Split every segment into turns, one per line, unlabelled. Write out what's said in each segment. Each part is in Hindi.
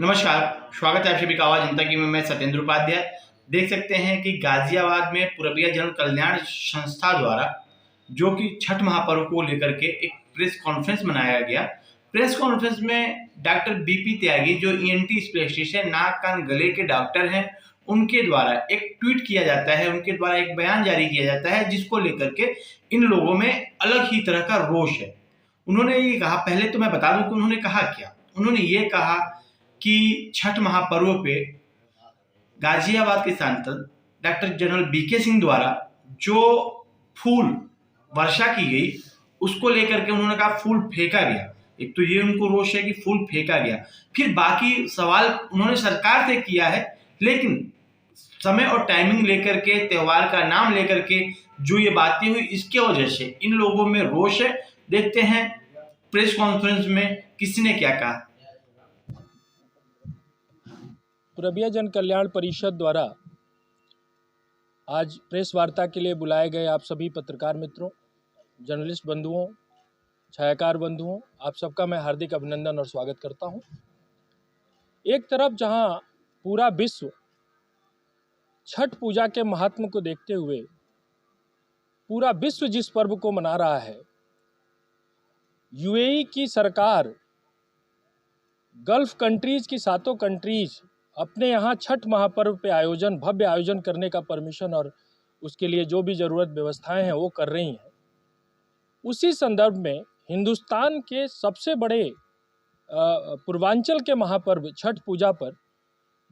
नमस्कार, स्वागत है आप सभी का आवाज जनता की में मैं सत्येंद्र उपाध्याय। देख सकते हैं कि गाजियाबाद में पूर्वीय जन कल्याण संस्था द्वारा जो कि छठ महापर्व को लेकर के एक प्रेस कॉन्फ्रेंस मनाया गया। प्रेस कॉन्फ्रेंस में डॉक्टर बीपी त्यागी जो ईएनटी स्पेशलिस्ट है, नाक कान गले के डॉक्टर हैं, उनके द्वारा एक ट्वीट किया जाता है, उनके द्वारा एक बयान जारी किया जाता है जिसको लेकर के इन लोगों में अलग ही तरह का रोष है। उन्होंने ये कहा, पहले तो मैं बता दूं कि उन्होंने कहा क्या। उन्होंने ये कहा कि छठ महापर्व पे गाजियाबाद के सांसद डॉक्टर जनरल बीके सिंह द्वारा जो फूल वर्षा की गई उसको लेकर के उन्होंने कहा फूल फेंका गया। एक तो ये उनको रोष है कि फूल फेंका गया। फिर बाकी सवाल उन्होंने सरकार से किया है, लेकिन समय और टाइमिंग लेकर के, त्योहार का नाम लेकर के जो ये बातें हुई, इसके वजह से इन लोगों में रोष है। देखते हैं प्रेस कॉन्फ्रेंस में किसी ने क्या कहा।
पूर्वीय जन कल्याण परिषद द्वारा आज प्रेस वार्ता के लिए बुलाए गए आप सभी पत्रकार मित्रों, जर्नलिस्ट बंधुओं, छायाकार बंधुओं, आप सबका मैं हार्दिक अभिनंदन और स्वागत करता हूं। एक तरफ जहां पूरा विश्व छठ पूजा के महात्म को देखते हुए पूरा विश्व जिस पर्व को मना रहा है, यूएई की सरकार गल्फ कंट्रीज की 7 कंट्रीज अपने यहाँ छठ महापर्व पे भव्य आयोजन करने का परमिशन और उसके लिए जो भी ज़रूरत व्यवस्थाएं हैं वो कर रही हैं। उसी संदर्भ में हिंदुस्तान के सबसे बड़े पूर्वांचल के महापर्व छठ पूजा पर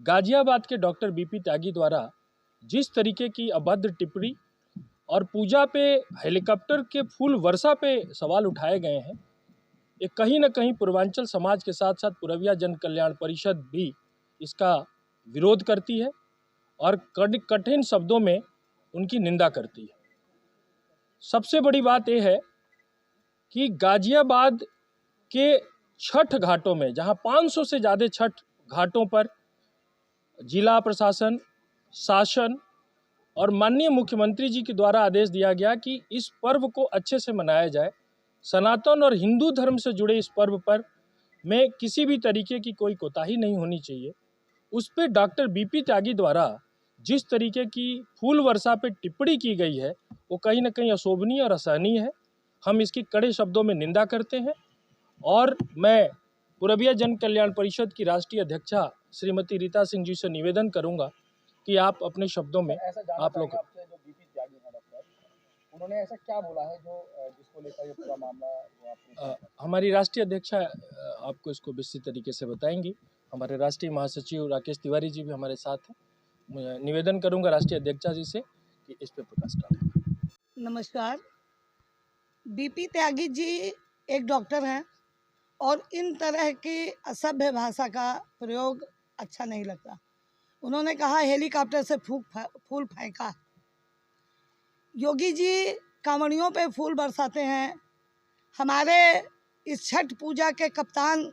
गाजियाबाद के डॉक्टर बीपी त्यागी द्वारा जिस तरीके की अभद्र टिप्पणी और पूजा पे हेलीकॉप्टर के फूल वर्षा पे सवाल उठाए गए हैं, ये कहीं ना कहीं पूर्वांचल समाज के साथ साथ पूर्वीय जन कल्याण परिषद भी इसका विरोध करती है और कठिन शब्दों में उनकी निंदा करती है। सबसे बड़ी बात यह है कि गाजियाबाद के छठ घाटों में, जहां 500 से ज़्यादा छठ घाटों पर जिला प्रशासन, शासन और माननीय मुख्यमंत्री जी के द्वारा आदेश दिया गया कि इस पर्व को अच्छे से मनाया जाए। सनातन और हिंदू धर्म से जुड़े इस पर्व पर में किसी भी तरीके की कोई कोताही नहीं होनी चाहिए। उस पर डॉक्टर बीपी त्यागी द्वारा जिस तरीके की फूल वर्षा पे टिप्पणी की गई है वो कहीं ना कहीं अशोभनीय और असहनीय है। हम इसकी कड़े शब्दों में निंदा करते हैं और मैं पूर्वीय जन कल्याण परिषद की राष्ट्रीय अध्यक्षा श्रीमती रीता सिंह जी से निवेदन करूंगा कि आप अपने शब्दों में आप लोग
उन्होंने ऐसा क्या बोला है जो जिसको लेकर ये पूरा मामला
हमारी राष्ट्रीय अध्यक्षा आपको इसको विस्तृत तरीके से बताएंगी। हमारे राष्ट्रीय महासचिव राकेश तिवारी जी भी हमारे साथ हैं। मैं निवेदन करूंगा राष्ट्रीय अध्यक्षा जी से कि इस पे प्रकाश डालें।
नमस्कार। बीपी त्यागी जी एक डॉक्टर हैं और इन तरह की असभ्य भाषा का प्रयोग अच्छा नहीं लगता। उन्होंने कहा हेलीकॉप्टर से फूल फेंका। योगी जी कांवड़ियों पे फूल बरसाते हैं। हमारे इस छठ पूजा के कप्तान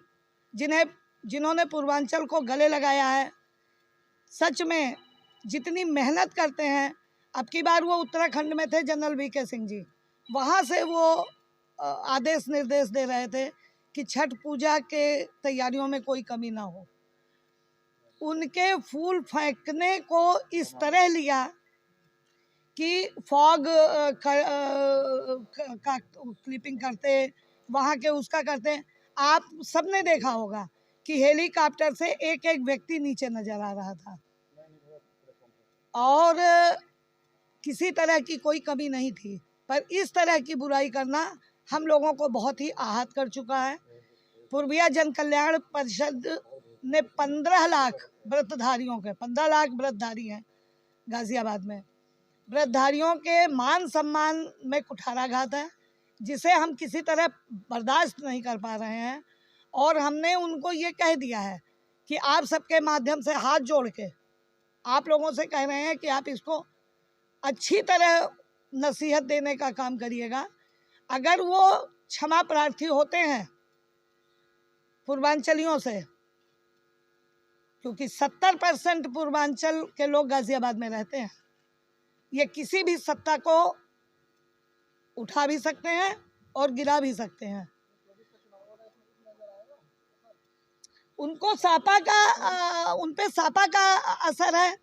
जिन्होंने पूर्वांचल को गले लगाया है, सच में जितनी मेहनत करते हैं। अब की बार वो उत्तराखंड में थे, जनरल बीके सिंह जी, वहाँ से वो आदेश निर्देश दे रहे थे कि छठ पूजा के तैयारियों में कोई कमी ना हो। उनके फूल फेंकने को इस तरह लिया कि फॉग का क्लिपिंग करते, वहाँ के उसका करते। आप सबने देखा होगा कि हेलीकॉप्टर से एक एक व्यक्ति नीचे नजर आ रहा था और किसी तरह की कोई कमी नहीं थी। पर इस तरह की बुराई करना हम लोगों को बहुत ही आहत कर चुका है। पूर्वीय जन कल्याण परिषद ने 15 लाख व्रतधारियों के 15 लाख व्रतधारी हैं गाजियाबाद में। व्रतधारियों के मान सम्मान में कुठाराघात है, जिसे हम किसी तरह बर्दाश्त नहीं कर पा रहे हैं। और हमने उनको ये कह दिया है कि आप सबके माध्यम से हाथ जोड़ के आप लोगों से कह रहे हैं कि आप इसको अच्छी तरह नसीहत देने का काम करिएगा। अगर वो क्षमा प्रार्थी होते हैं पूर्वांचलियों से, क्योंकि 70% पूर्वांचल के लोग गाजियाबाद में रहते हैं, ये किसी भी सत्ता को उठा भी सकते हैं और गिरा भी सकते हैं। उनको सापा का उन पे सापा का असर है।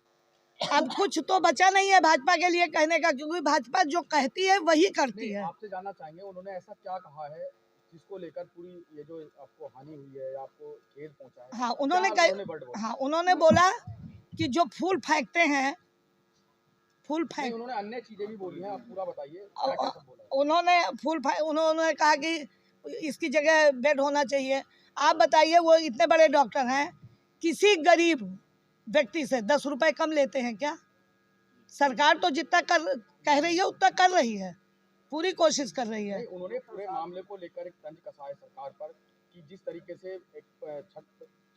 अब कुछ तो बचा नहीं है भाजपा के लिए कहने का, क्योंकि भाजपा जो कहती है वही करती है।
आपसे जानना चाहेंगे उन्होंने ऐसा क्या कहा है जिसको लेकर पूरी ये जो आपको हानि हुई है, आपको खेद पहुंचा है?
हाँ, उन्होंने बोला कि जो फूल फेंकते हैं,
उन्होंने अन्य चीजें भी बोली हैं, आप पूरा बताइए क्या क्या सब बोला है?
उन्होंने कहा कि इसकी जगह बेड होना चाहिए। आप बताइए, वो इतने बड़े डॉक्टर हैं, किसी गरीब व्यक्ति से 10 रुपए कम लेते हैं क्या? सरकार तो जितना कह रही है उतना कर रही है, पूरी कोशिश कर रही है।
उन्होंने पूरे मामले को लेकर एक तंज कसा है सरकार पर कि जिस तरीके से एक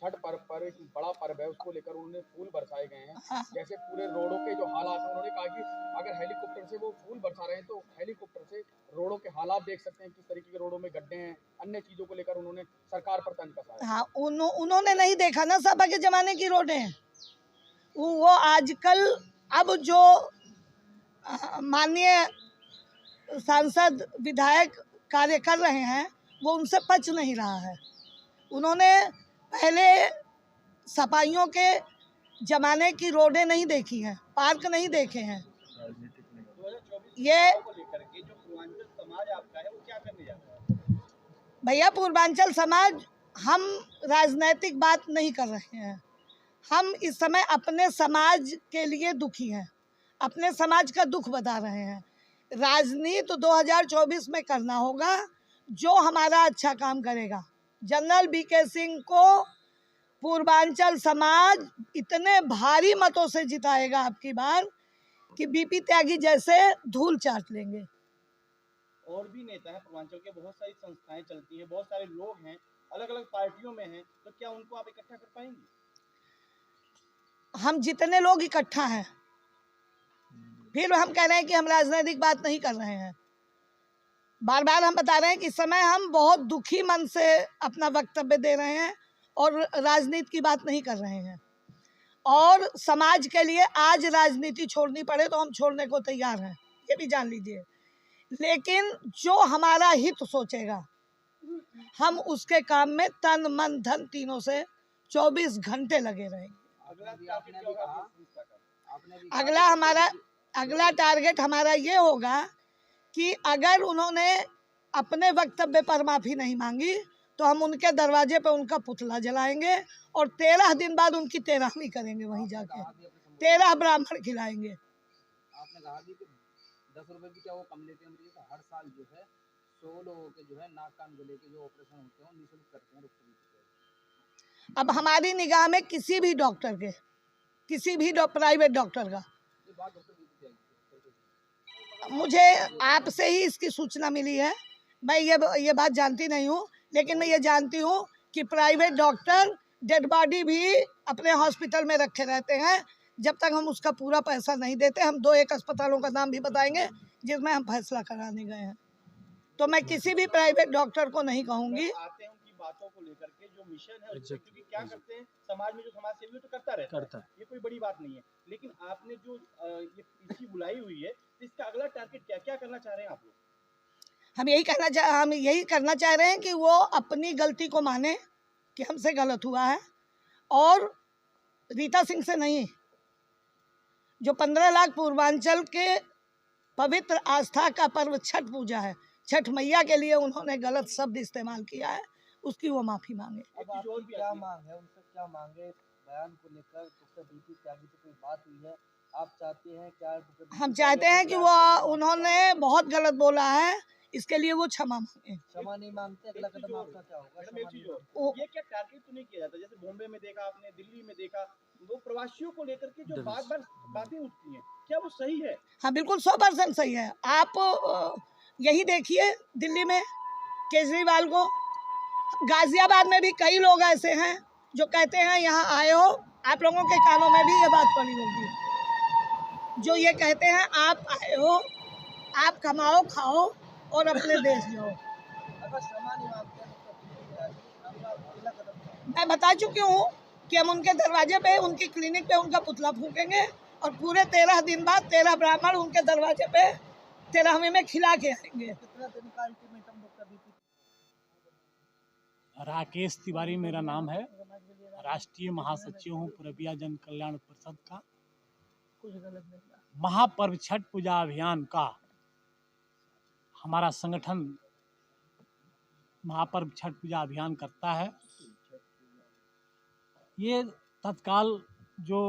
छठ पर्व पर एक बड़ा पर्व है उसको लेकर उन्होंने फूल बरसाए गए हैं।
हाँ।
जैसे पूरे रोडों के जो हालात हैं, उन्होंने कहा कि अगर हेलीकॉप्टर से वो फूल बरसा रहे हैं तो हेलीकॉप्टर से रोडों के हालात देख सकते हैं, किस तरीके के रोडों में गड्ढे हैं, अन्य चीजों को लेकर उन्होंने सरकार पर तंज कसा है।
हाँ, उन्होंने नहीं देखा ना सपा के जमाने की रोडें। वो आजकल अब जो माननीय सांसद विधायक कार्य कर रहे हैं वो उनसे पच नहीं रहा है। उन्होंने पहले सपाइयों के जमाने की रोडें नहीं देखी हैं, पार्क नहीं देखे हैं। ये भैया, पूर्वांचल समाज, हम राजनीतिक बात नहीं कर रहे हैं। हम इस समय अपने समाज के लिए दुखी हैं, अपने समाज का दुख बता रहे हैं। राजनीति 2024 में करना होगा, जो हमारा अच्छा काम करेगा। जनरल बीके सिंह को पूर्वांचल समाज इतने भारी मतों से जिताएगा आपकी बार कि बीपी त्यागी जैसे धूल चाट लेंगे।
और भी नेता हैं पूर्वांचल के, बहुत सारी संस्थाएं चलती हैं, बहुत सारे लोग हैं, अलग अलग पार्टियों में हैं, तो क्या उनको आप इकट्ठा कर पाएंगे?
हम जितने लोग इकट्ठा हैं, फिर हम कह रहे हैं कि हम राजनीतिक बात नहीं कर रहे हैं। बार बार हम बता रहे हैं कि इस समय हम बहुत दुखी मन से अपना वक्तव्य दे रहे हैं और राजनीति की बात नहीं कर रहे हैं। और समाज के लिए आज राजनीति छोड़नी पड़े तो हम छोड़ने को तैयार हैं, ये भी जान लीजिए। लेकिन जो हमारा हित सोचेगा, हम उसके काम में तन मन धन तीनों से 24 घंटे लगे रहेंगे। अगला टारगेट हमारा ये होगा कि अगर उन्होंने अपने वक्तव्य पर माफ़ी नहीं मांगी तो हम उनके दरवाजे पे उनका पुतला जलाएंगे और 13 दिन बाद उनकी 13वीं करेंगे, वहीं जाके 13 ब्राह्मण खिलाएंगे।
आपने कहा कि 10 रुपए भी क्या वो कम लेते हैं? हर साल जो है 100 लोगों के जो है नाक कान गले के जो ऑपरेशन होते हैं निःशुल्क करते हैं।
अब हमारी निगाह में किसी भी डॉक्टर के, किसी भी प्राइवेट डॉक्टर का, मुझे आपसे ही इसकी सूचना मिली है, मैं ये बात जानती नहीं हूँ, लेकिन मैं ये जानती हूँ कि प्राइवेट डॉक्टर डेड बॉडी भी अपने हॉस्पिटल में रखे रहते हैं जब तक हम उसका पूरा पैसा नहीं देते। हम 2-1 अस्पतालों का नाम भी बताएंगे जिसमें हम फैसला कराने गए हैं। तो मैं किसी भी प्राइवेट डॉक्टर को नहीं कहूँगी।
आते हैं उनकी बातों को लेकर के जो मिशन है, क्योंकि क्या करते हैं समाज में, जो समाज सेवी तो करता रहता है, ये कोई बड़ी बात नहीं है। लेकिन आपने जो ये पीसी बुलाई हुई है, तो इसका अगला टारगेट क्या करना चाह रहे हैं आप लोग?
हम यही करना चाह रहे हैं कि वो अपनी गलती को माने कि हमसे गलत हुआ है, और रीता सिंह से नहीं, जो 15 लाख पूर्वांचल के पवित्र आस्था का पर्व छठ पूजा है, छठ मैया के लिए उन्होंने गलत शब्द इस्तेमाल किया है, उसकी वो माफ़ी मांगे।
अब आपकी क्या मांग है उनसे, क्या मांगे बयान को लेकर? डॉक्टर बीपी त्यागी से कोई बात हुई है? आप चाहते हैं क्या?
हम चाहते हैं कि वो, उन्होंने बहुत गलत बोला है, इसके लिए वो क्षमा मांगे।
क्षमा नहीं मांगते, अगला कदम आपका क्या होगा?
ये क्या टारगेट तो नहीं किया जाता? जैसे बॉम्बे में देखा आपने, दिल्ली में देखा, वो प्रवासियों को लेकर के जो बार-बार बातें उठती हैं, क्या वो सही है?
हाँ, बिल्कुल 100% सही है। आप यही देखिए, दिल्ली में केजरीवाल को, गाजियाबाद में भी कई लोग ऐसे हैं जो कहते हैं यहाँ आए हो, आप लोगों के कानों में भी ये बात पड़ी होगी, जो ये कहते हैं आप आए हो, आप कमाओ खाओ और अपने देश जाओ। मैं बता चुकी हूँ कि हम उनके दरवाजे पे, उनकी क्लिनिक पे उनका पुतला फूकेंगे और पूरे 13 दिन बाद 13 ब्राह्मण उनके दरवाजे पे 13वीं में खिला के आएंगे।
कितना दिन का ultimatum doctor BP?
Rakesh Tiwari मेरा नाम है, राष्ट्रीय महासचिव हूँ पूरबिया जन कल्याण परिषद का। महापर्व छठ पूजा अभियान का हमारा संगठन महापर्व छठ पूजा अभियान करता है। ये तत्काल जो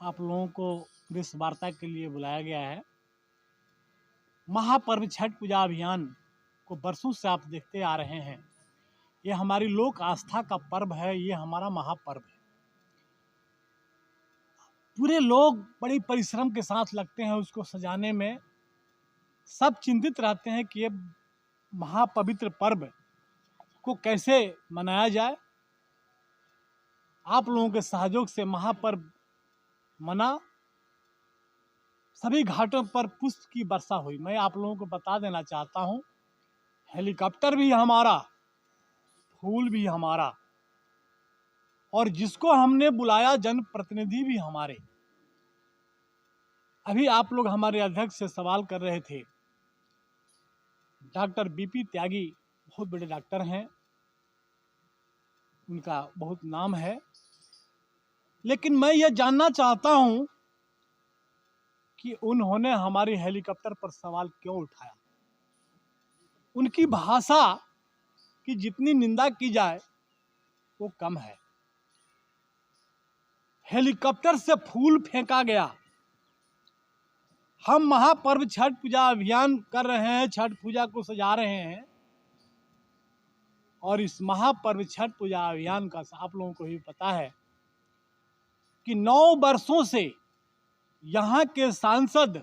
आप लोगों को प्रेस वार्ता के लिए बुलाया गया है, महापर्व छठ पूजा अभियान को बरसों से आप देखते आ रहे हैं। ये हमारी लोक आस्था का पर्व है, ये हमारा महापर्व है। पूरे लोग बड़ी परिश्रम के साथ लगते हैं उसको सजाने में। सब चिंतित रहते हैं कि ये महापवित्र पर्व को कैसे मनाया जाए। आप लोगों के सहयोग से महापर्व मना, सभी घाटों पर पुष्प की वर्षा हुई। मैं आप लोगों को बता देना चाहता हूँ, हेलीकॉप्टर भी हमारा, फूल भी हमारा, और जिसको हमने बुलाया जनप्रतिनिधि भी हमारे। अभी आप लोग हमारे अध्यक्ष से सवाल कर रहे थे, डॉक्टर बीपी त्यागी बहुत बड़े डॉक्टर हैं, उनका बहुत नाम है, लेकिन मैं ये जानना चाहता हूं कि उन्होंने हमारी हेलीकॉप्टर पर सवाल क्यों उठाया। उनकी भाषा की जितनी निंदा की जाए वो कम है। हेलीकॉप्टर से फूल फेंका गया। हम महापर्व छठ पूजा अभियान कर रहे हैं, छठ पूजा को सजा रहे हैं, और इस महापर्व छठ पूजा अभियान का आप लोगों को भी पता है कि 9 वर्षों से यहाँ के सांसद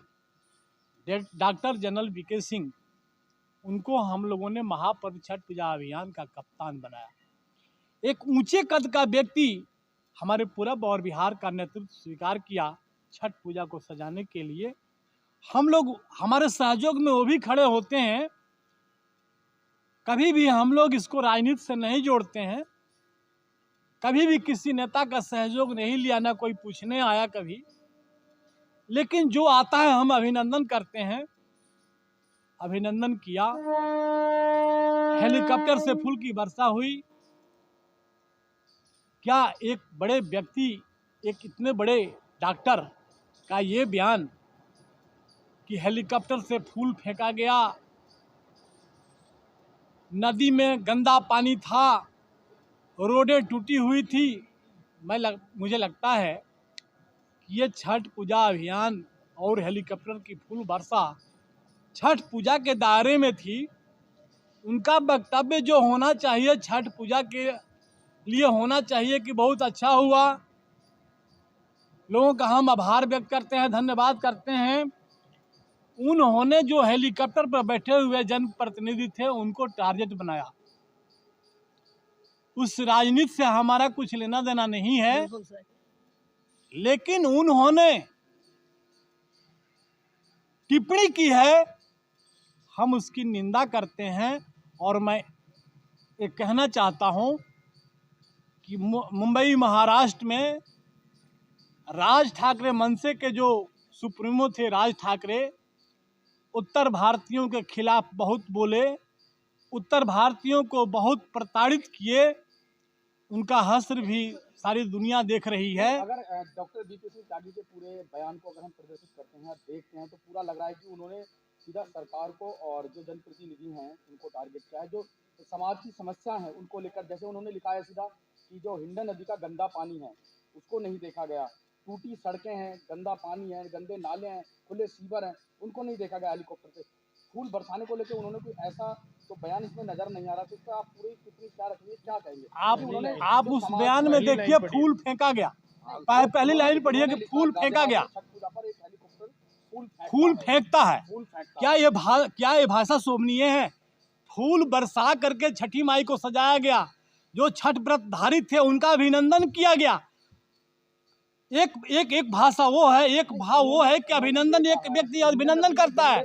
डॉक्टर जनरल वीके सिंह, उनको हम लोगों ने महापर्व छठ पूजा अभियान का कप्तान बनाया। एक ऊंचे कद का व्यक्ति हमारे पूरब और बिहार का नेतृत्व स्वीकार किया छठ पूजा को सजाने के लिए। हम लोग, हमारे सहयोग में वो भी खड़े होते हैं। कभी भी हम लोग इसको राजनीति से नहीं जोड़ते हैं, कभी भी किसी नेता का सहयोग नहीं लिया, ना कोई पूछने आया कभी, लेकिन जो आता है हम अभिनंदन करते हैं। अभिनंदन किया, हेलीकॉप्टर से फूल की वर्षा हुई। क्या एक बड़े व्यक्ति, एक इतने बड़े डॉक्टर का ये बयान कि हेलीकॉप्टर से फूल फेंका गया, नदी में गंदा पानी था, रोडें टूटी हुई थी। मुझे लगता है कि ये छठ पूजा अभियान और हेलीकॉप्टर की फूल वर्षा छठ पूजा के दायरे में थी। उनका वक्तव्य जो होना चाहिए छठ पूजा के लिए होना चाहिए कि बहुत अच्छा हुआ, लोगों का हम आभार व्यक्त करते हैं, धन्यवाद करते हैं। उन्होंने जो हेलीकॉप्टर पर बैठे हुए जनप्रतिनिधि थे उनको टारगेट बनाया। उस राजनीति से हमारा कुछ लेना देना नहीं है, लेकिन उन्होंने टिप्पणी की है, हम उसकी निंदा करते हैं। और मैं ये कहना चाहता हूं कि मुंबई महाराष्ट्र में राज ठाकरे मनसे के जो सुप्रीमो थे राज ठाकरे, उत्तर भारतीयों के खिलाफ बहुत बोले, उत्तर भारतीयों को बहुत प्रताड़ित किए। उनका हश्र भी सारी दुनिया देख रही है।
अगर डॉक्टर बीपी सिंह त्यागी के पूरे बयान को अगर हम प्रदर्शित करते हैं, देखते हैं, तो पूरा लग रहा है कि उन्होंने सीधा सरकार को और जो जनप्रतिनिधि हैं उनको टारगेट किया है। जो समाज की समस्या है उनको लेकर, जैसे उन्होंने लिखा है सीधा कि जो हिंडन नदी का गंदा पानी है उसको नहीं देखा गया, टूटी सड़कें हैं, गंदा पानी है, गंदे नाले हैं, खुले सीवर हैं, उनको नहीं देखा गया। हेलीकॉप्टर से फूल बरसाने को लेकर उन्होंने कोई ऐसा तो बयान इसमें नजर नहीं आ रहा। तो इसका आप पूरी कितनी क्या रखेंगे, क्या कहेंगे?
आप उस बयान में देखिए, फूल फेंका गया। पहली लाइन पढ़िए कि फूल फेंका गया। फूल फेंकता है, क्या ये भाषा शोभनीय है? फूल बरसा करके छठी माई को सजाया गया। जो छठ व्रतधारी थे उनका अभिनंदन किया गया। एक भाषा वो है, एक भाव वो है कि अभिनंदन, एक व्यक्ति अभिनंदन करता है।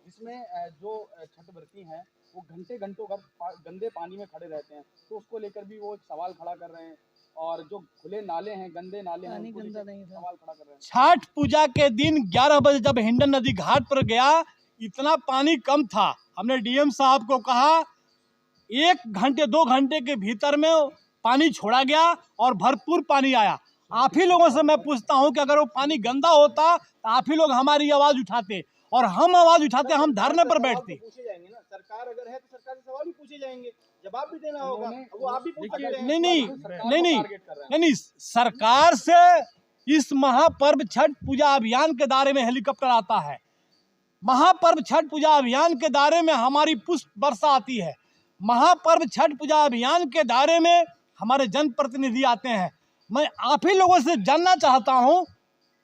इसमें जो छठव्रती हैं वो घंटों गंदे पानी में खड़े रहते हैं, तो उसको लेकर भी वो एक सवाल खड़ा कर रहे हैं। और जो खुले नाले हैं, गंदे नाले हैं, उनको लेकर सवाल खड़ा कर रहे हैं।
छठ पूजा के दिन 11 बजे जब हिंडन नदी घाट पर गया, इतना पानी कम था। हमने डीएम साहब को कहा 1 घंटे 2 घंटे के भीतर में पानी छोड़ा गया और भरपूर पानी आया। आप ही लोगों से मैं पूछता हूं कि अगर वो पानी गंदा होता तो आप ही लोग हमारी आवाज उठाते, और हम आवाज उठाते, हम धरने पर बैठते।
पूछे जाएंगे ना, सरकार अगर है तो सरकार से सवाल भी पूछे जाएंगे, जवाब भी देना होगा। वो आप भी पूछ सकते हैं।
नहीं, सरकार से इस महापर्व छठ पूजा अभियान के दायरे में हेलीकॉप्टर आता है। महापर्व छठ पूजा अभियान के दायरे में हमारी पुष्प वर्षा आती है। महापर्व छठ पूजा अभियान के दायरे में हमारे जनप्रतिनिधि आते हैं। मैं आप ही लोगों से जानना चाहता हूं,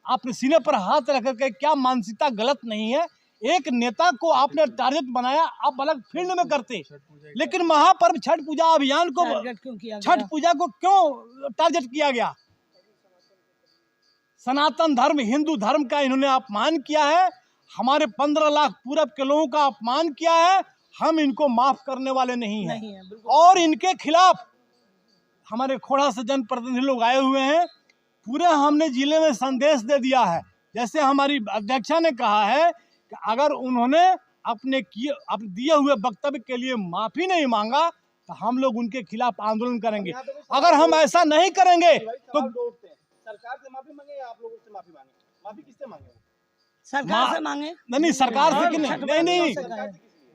आपने सीने पर हाथ रख करके क्या मानसिकता गलत नहीं है? एक नेता को आपने टारगेट बनाया, आप अलग फील्ड में करते, लेकिन महापर्व छठ पूजा अभियान को, छठ पूजा को क्यों टारगेट किया गया? सनातन धर्म, हिंदू धर्म का इन्होंने अपमान किया है, हमारे 15 लाख पूरब के लोगों का अपमान किया है। हम इनको माफ करने वाले नहीं हैं। और इनके खिलाफ हमारे खोड़ा से जनप्रतिनिधि लोग आए हुए हैं। पूरे हमने जिले में संदेश दे दिया है, जैसे हमारी अध्यक्षा ने कहा है कि अगर उन्होंने अपने दिए हुए वक्तव्य के लिए माफी नहीं मांगा तो हम लोग उनके खिलाफ आंदोलन करेंगे। अगर हम ऐसा नहीं करेंगे तो
सरकार से माफी मांगे या आप लोगों से माफी मांगे? माफी किससे मांगे?
सरकार से मांगे।
नहीं, सरकार से नहीं,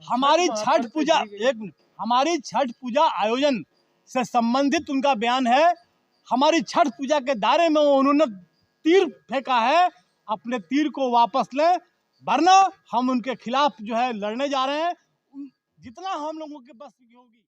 हमारी छठ पूजा आयोजन से संबंधित उनका बयान है। हमारी छठ पूजा के दायरे में उन्होंने तीर फेंका है, अपने तीर को वापस लें, वरना हम उनके खिलाफ जो है लड़ने जा रहे हैं। जितना हम लोगों के बस की होगी।